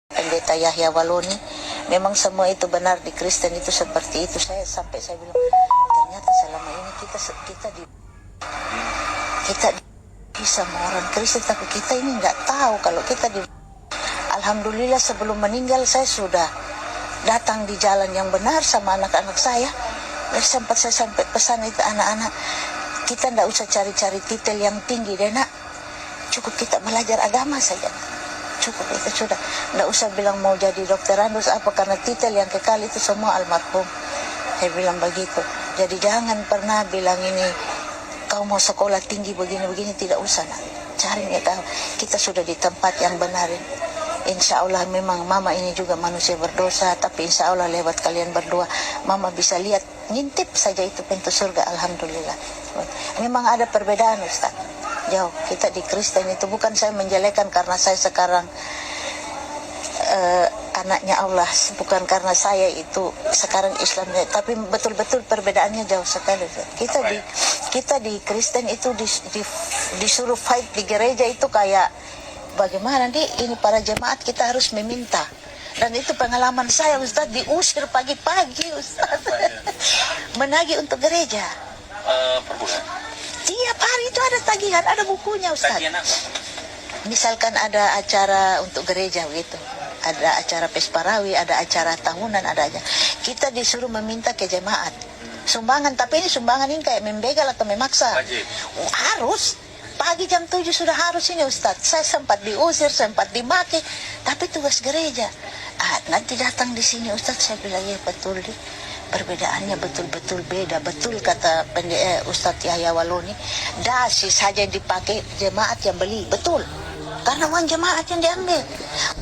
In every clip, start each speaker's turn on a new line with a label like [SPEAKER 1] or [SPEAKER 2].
[SPEAKER 1] Pendeta Yahya Waloni, memang semua itu benar di Kristen itu seperti itu. Saya bilang ternyata selama ini kita sama orang Kristen, tapi kita ini nggak tahu kalau kita di. Alhamdulillah sebelum meninggal saya sudah datang di jalan yang benar sama anak-anak saya. Dan sempat saya sampai pesan itu anak-anak, kita nggak usah cari-cari titel yang tinggi deh nak, cukup kita belajar agama saja. Cukup itu sudah, nggak usah bilang mau jadi dokter Andus apa, karena titel yang kekal itu semua almarhum. Saya bilang begitu. Jadi jangan pernah bilang ini kau mau sekolah tinggi begini-begini, tidak usah nak. Cari kita sudah di tempat yang benar. Insya Allah memang mama ini juga manusia berdosa, tapi insya Allah lewat kalian berdua mama bisa lihat, ngintip saja itu pintu surga. Alhamdulillah. Memang ada perbedaan Ustaz, jauh. Kita di Kristen itu, bukan saya menjelekan karena saya sekarang anaknya Allah, bukan karena saya itu sekarang Islamnya, tapi betul-betul perbedaannya jauh sekali. Kita di Kristen itu disuruh fight di gereja itu kayak bagaimana ini para jemaat kita harus meminta. Dan itu pengalaman saya Ustaz, diusir pagi-pagi Ustaz. Menagih untuk gereja.
[SPEAKER 2] Per bulan?
[SPEAKER 1] Tiap hari itu ada tagihan, ada bukunya Ustaz.
[SPEAKER 2] Tagihan apa?
[SPEAKER 1] Misalkan ada acara untuk gereja gitu, ada acara Pesparawi, ada acara tahunan, ada aja. Kita disuruh meminta ke jemaat sumbangan, tapi ini sumbangan ini kayak membegal atau memaksa. Harus pagi jam 7 sudah harus ini Ustaz. Saya sempat diusir, sempat dimaki, tapi tugas gereja. Nanti datang di sini Ustaz, saya bilang ya betul deh. Perbedaannya betul-betul beda. Betul kata Ustadz Yahya Waloni, dasi saja yang dipakai jemaat yang beli, betul. Karena uang jemaat yang diambil.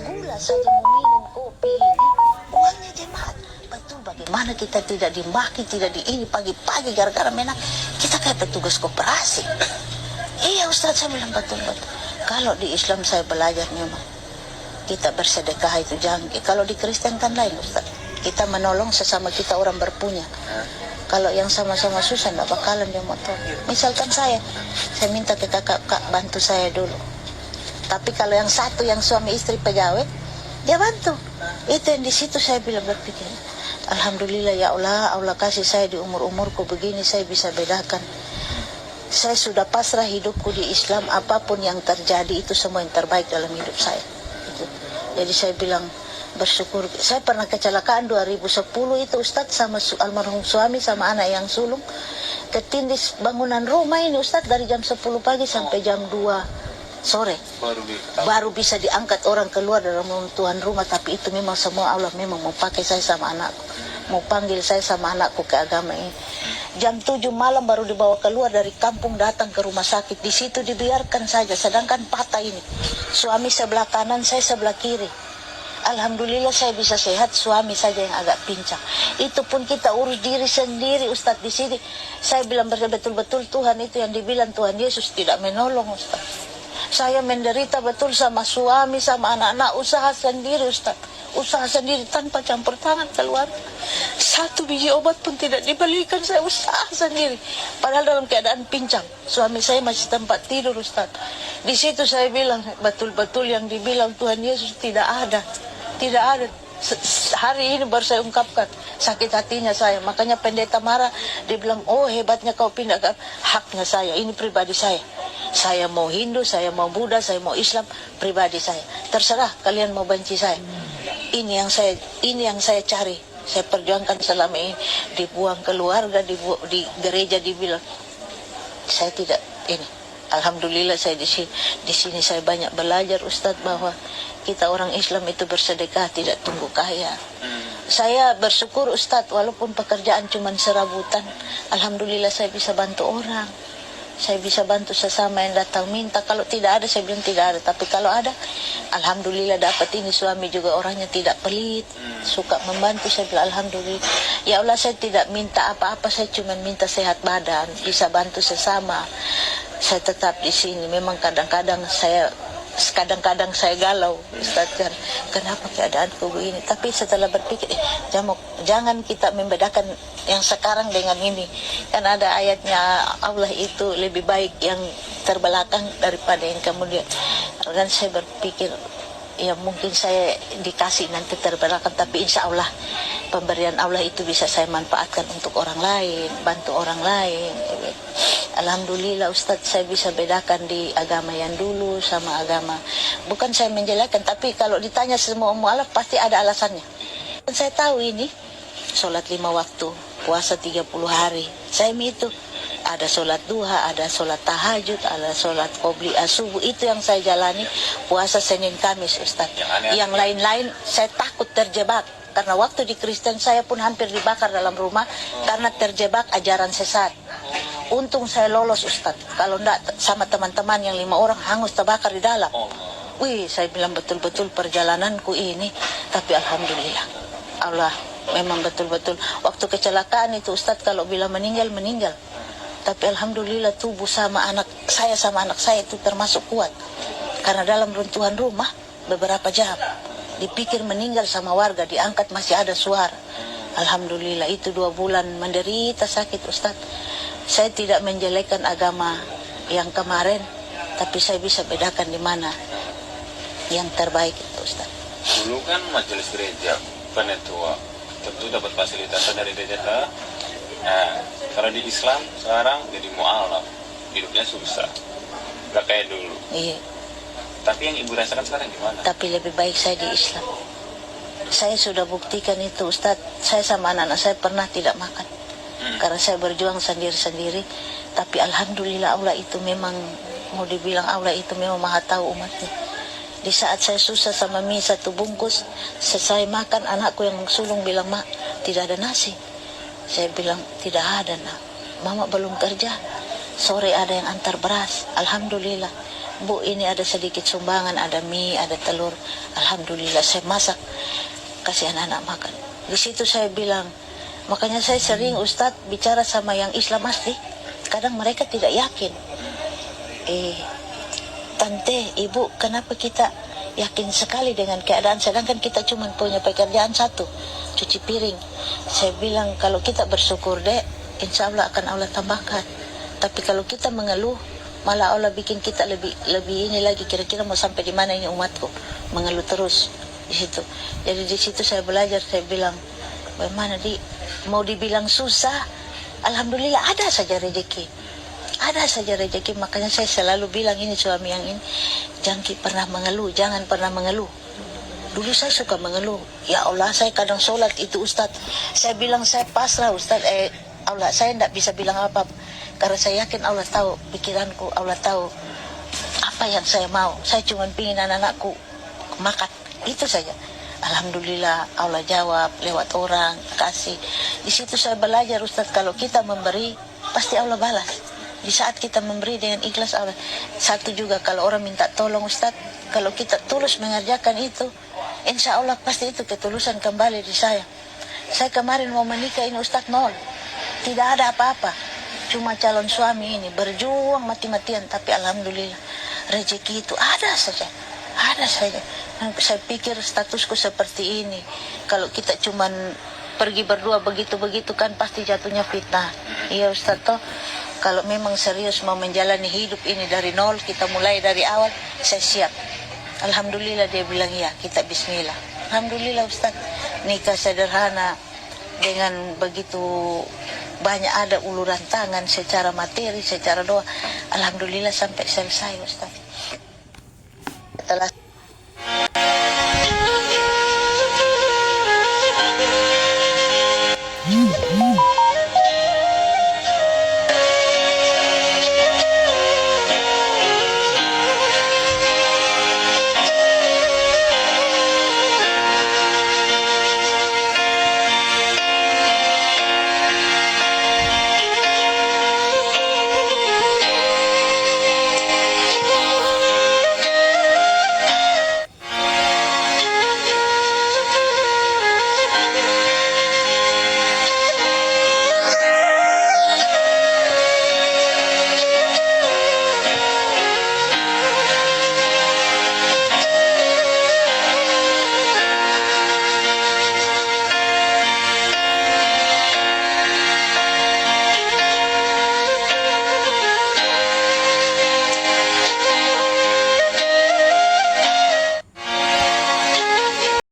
[SPEAKER 1] Gula saja mau minum kopi ini, uangnya jemaat. Betul, bagaimana kita tidak dimaki, tidak di ini pagi-pagi gara-gara menang. Kita kayak petugas koperasi. Iya Ustaz, saya bilang betul-betul. Kalau di Islam saya belajar memang kita bersedekah itu jangan. Kalau di Kristen kan lain Ustaz. Kita menolong sesama kita orang berpunya. Kalau yang sama-sama susah tidak bakalan dia mau tolong. Misalkan saya minta ke kakak, kak bantu saya dulu. Tapi kalau yang satu yang suami istri pegawai, dia bantu. Itu yang di situ saya bilang berpikir, alhamdulillah ya Allah kasih saya di umur-umurku begini saya bisa bedakan. Saya sudah pasrah hidupku di Islam, apapun yang terjadi itu semua yang terbaik dalam hidup saya. Jadi saya bilang bersyukur. Saya pernah kecelakaan 2010 itu Ustadz sama almarhum suami sama anak yang sulung. Ketindis bangunan rumah ini Ustadz dari jam 10 pagi sampai jam 2 sore. Baru bisa diangkat orang keluar dalam tuan rumah. Tapi itu memang semua Allah memang mau pakai saya sama anakku. Mau panggil saya sama anakku ke agama ini. Jam 7 malam baru dibawa keluar dari kampung datang ke rumah sakit. Di situ dibiarkan saja. Sedangkan patah ini. Suami sebelah kanan, saya sebelah kiri. Alhamdulillah saya bisa sehat, suami saja yang agak pincang. Itu pun kita urus diri sendiri Ustadz di sini. Saya bilang betul-betul Tuhan itu yang dibilang Tuhan Yesus tidak menolong Ustadz. Saya menderita betul sama suami, sama anak-anak, usaha sendiri Ustadz. Usaha sendiri tanpa campur tangan keluar. 1 biji obat pun tidak dibelikan, saya usaha sendiri. Padahal dalam keadaan pincang. Suami saya masih tempat tidur Ustadz. Di situ saya bilang betul-betul yang dibilang Tuhan Yesus tidak ada. Tidak ada. Hari ini baru saya ungkapkan sakit hatinya saya. Makanya pendeta marah. Dia bilang, oh hebatnya kau pindah ke haknya saya. Ini pribadi saya. Saya mau Hindu, saya mau Buddha, saya mau Islam. Pribadi saya. Terserah kalian mau benci saya. Ini yang saya cari. Saya perjuangkan selama ini. Dibuang keluarga, di gereja dibilang. Saya tidak ini. Alhamdulillah saya di sini saya banyak belajar Ustadz bahwa kita orang Islam itu bersedekah tidak tunggu kaya. Saya bersyukur Ustadz walaupun pekerjaan cuma serabutan, alhamdulillah saya bisa bantu orang. Saya bisa bantu sesama yang datang minta. Kalau tidak ada saya bilang tidak ada, tapi kalau ada alhamdulillah dapat ini. Suami juga orangnya tidak pelit, suka membantu. Saya bilang alhamdulillah. Ya Allah saya tidak minta apa-apa, saya cuma minta sehat badan, bisa bantu sesama. Saya tetap di sini. Memang kadang-kadang saya galau Ustaz, kenapa keadaanku begini. Tapi setelah berpikir jangan kita membedakan yang sekarang dengan ini. Kan ada ayatnya Allah itu lebih baik yang terbelakang daripada yang kemudian. Dan saya berpikir ya mungkin saya dikasih nanti terbelakang, tapi insya Allah pemberian Allah itu bisa saya manfaatkan untuk orang lain, bantu orang lain. Alhamdulillah Ustadz, saya bisa bedakan di agama yang dulu sama agama, bukan saya menjelekkan, tapi kalau ditanya semua mualaf pasti ada alasannya. Dan saya tahu ini sholat 5 waktu, puasa 30 hari, saya itu ada sholat duha, ada sholat tahajud, ada sholat qobli subuh, itu yang saya jalani puasa Senin Kamis Ustadz. Yang lain-lain saya takut terjebak, karena waktu di Kristen saya pun hampir dibakar dalam rumah karena terjebak ajaran sesat. Untung saya lolos Ustadz, kalau enggak sama teman-teman yang 5 orang hangus terbakar di dalam. Wih, saya bilang betul-betul perjalananku ini, tapi Alhamdulillah Allah memang betul-betul. Waktu kecelakaan itu Ustadz, kalau bilang meninggal, meninggal. Tapi Alhamdulillah tubuh sama anak saya itu termasuk kuat. Karena dalam runtuhan rumah beberapa jam, dipikir meninggal sama warga, diangkat masih ada suara. Alhamdulillah itu 2 bulan menderita sakit Ustadz. Saya tidak menjelekkan agama yang kemarin, tapi saya bisa bedakan di mana yang terbaik itu Ustaz.
[SPEAKER 2] Dulu kan majelis gereja penetua tentu dapat fasilitas dari DJH. Nah, kalau di Islam sekarang jadi mu'alaf, hidupnya susah, gak kayak dulu.
[SPEAKER 1] Iya.
[SPEAKER 2] Tapi yang ibu rasakan sekarang gimana?
[SPEAKER 1] Tapi lebih baik saya di Islam. Saya sudah buktikan itu Ustaz. Saya sama anak-anak saya pernah tidak makan, karena saya berjuang sendiri-sendiri. Tapi Alhamdulillah Allah itu memang, mau dibilang Allah itu memang maha tahu umatnya. Di saat saya susah sama mie 1 bungkus, selesai makan, anakku yang sulung bilang, "Mak, tidak ada nasi." Saya bilang, "Tidak ada, Nak. Mama belum kerja. Sore ada yang antar beras. Alhamdulillah. Bu, ini ada sedikit sumbangan, ada mie, ada telur. Alhamdulillah saya masak, kasih anak-anak makan." Di situ saya bilang, makanya saya sering Ustadz bicara sama yang Islam asli, kadang mereka tidak yakin. Tante, ibu, kenapa kita yakin sekali dengan keadaan, sedangkan kita cuma punya pekerjaan satu, cuci piring. Saya bilang, kalau kita bersyukur dek, insya Allah akan Allah tambahkan. Tapi kalau kita mengeluh, malah Allah bikin kita lebih ini lagi, kira-kira mau sampai di mana ini umatku, mengeluh terus di situ. Jadi di situ saya belajar, saya bilang, bagaimana mau dibilang susah, Alhamdulillah ada saja rezeki. Ada saja rezeki. Makanya saya selalu bilang ini suami yang ini, jangan pernah mengeluh, jangan pernah mengeluh. Dulu saya suka mengeluh, ya Allah saya kadang sholat itu Ustadz, saya bilang saya pasrah Ustadz, Allah saya tidak bisa bilang apa, karena saya yakin Allah tahu pikiranku, Allah tahu apa yang saya mau. Saya cuma pingin anak-anakku makan, itu saja. Alhamdulillah Allah jawab lewat orang, kasih. Di situ saya belajar Ustadz, kalau kita memberi pasti Allah balas. Di saat kita memberi dengan ikhlas Allah. Satu juga, kalau orang minta tolong Ustadz, kalau kita tulus mengerjakan itu, insya Allah pasti itu ketulusan kembali di saya. Saya kemarin mau menikah ini Ustadz, nol, tidak ada apa-apa, cuma calon suami ini berjuang mati-matian. Tapi Alhamdulillah rezeki itu ada saja, ada saja. Saya pikir statusku seperti ini, kalau kita cuman pergi berdua begitu-begitu kan pasti jatuhnya fitnah. Iya Ustadz toh, kalau memang serius mau menjalani hidup ini dari nol, kita mulai dari awal, saya siap. Alhamdulillah dia bilang ya, kita bismillah. Alhamdulillah Ustaz, nikah sederhana dengan begitu banyak ada uluran tangan secara materi, secara doa. Alhamdulillah sampai selesai Ustaz.